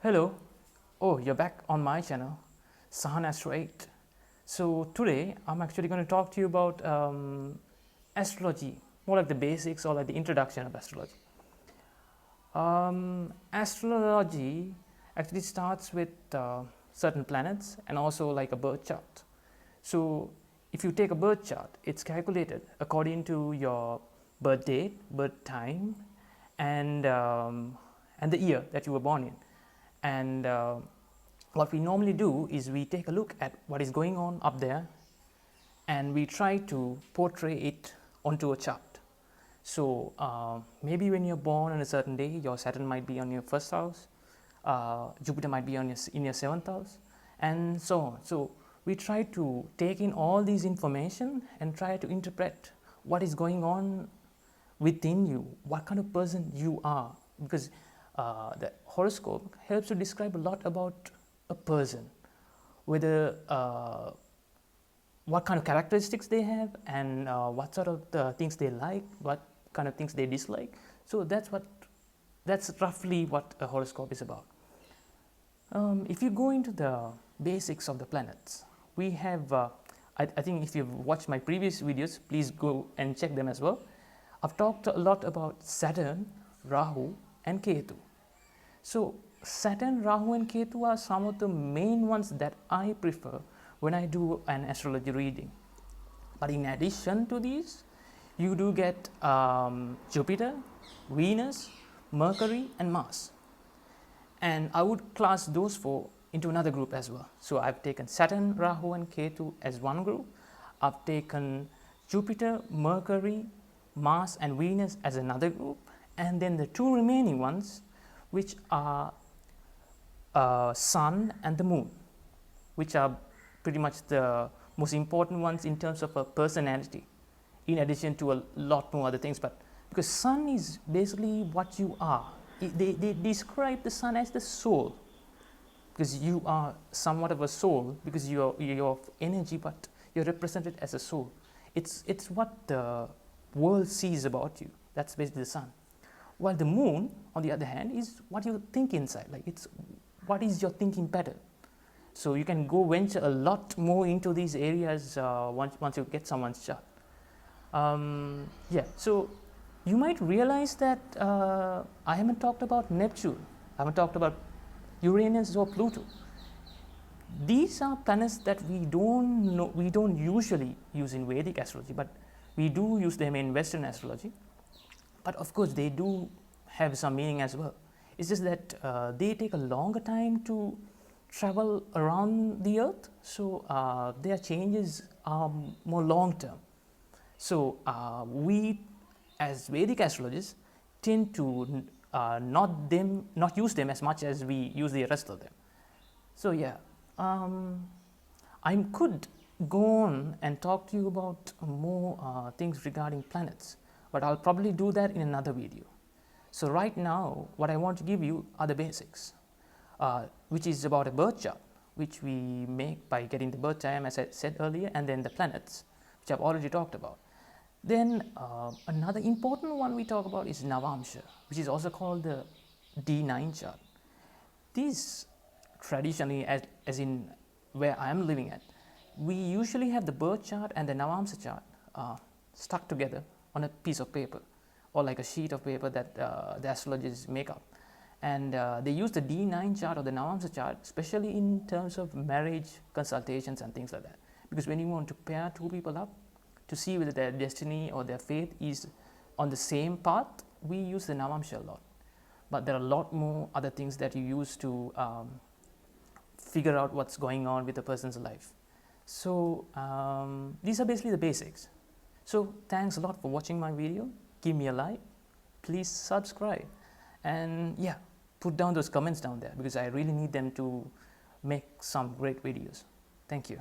Hello. Oh, you're back on my channel, Sahan Astro 8. So today I'm actually going to talk to you about astrology, more like the basics or like the introduction of astrology. Astrology actually starts with certain planets and also like a birth chart. So if you take a birth chart, it's calculated according to your birth date, birth time, and the year that you were born in. And what we normally do is we take a look at what is going on up there and we try to portray it onto a chart. So maybe when you're born on a certain day, your Saturn might be on your first house, Jupiter might be on in your seventh house, and so on. So we try to take in all these information and try to interpret what is going on within you, what kind of person you are, because the horoscope helps to describe a lot about a person, whether what kind of characteristics they have and what sort of the things they like, what kind of things they dislike. So that's roughly what a horoscope is about. If you go into the basics of the planets, we have I think if you've watched my previous videos, please go and check them as well. I've talked a lot about Saturn, Rahu and Ketu. So Saturn, Rahu and Ketu are some of the main ones that I prefer when I do an astrology reading. But in addition to these, you do get Jupiter, Venus, Mercury and Mars. And I would class those four into another group as well. So I've taken Saturn, Rahu and Ketu as one group. I've taken Jupiter, Mercury, Mars and Venus as another group. And then the two remaining ones, which are Sun and the Moon, which are pretty much the most important ones in terms of a personality, in addition to a lot more other things. But because Sun is basically what you are, they describe the Sun as the soul, because you are somewhat of a soul, because you're of energy, but you're represented as a soul. It's what the world sees about you. That's basically the Sun. While the Moon, on the other hand, is what you think inside. Like, it's what is your thinking pattern. So you can go venture a lot more into these areas once you get someone's chart. Yeah, so you might realize that I haven't talked about Neptune, I haven't talked about Uranus or Pluto. These are planets that we don't usually use in Vedic astrology, but we do use them in Western astrology. But of course they do have some meaning as well. It's just that they take a longer time to travel around the earth, so their changes are more long term. So we as Vedic astrologers tend to not use them as much as we use the rest of them. So yeah, I could go on and talk to you about more things regarding planets, but I'll probably do that in another video. So right now what I want to give you are the basics, which is about a birth chart, which we make by getting the birth time, as I said earlier, and then the planets, which I've already talked about. Then another important one we talk about is Navamsha, which is also called the D9 chart. These traditionally, as in where I am living at, we usually have the birth chart and the Navamsha chart stuck together on a piece of paper, or like a sheet of paper that the astrologers make up. And they use the D9 chart or the Navamsha chart, especially in terms of marriage consultations and things like that. Because when you want to pair two people up to see whether their destiny or their faith is on the same path, we use the Navamsha a lot. But there are a lot more other things that you use to figure out what's going on with a person's life. So these are basically the basics. So thanks a lot for watching my video. Give me a like, please subscribe, and yeah, put down those comments down there, because I really need them to make some great videos. Thank you.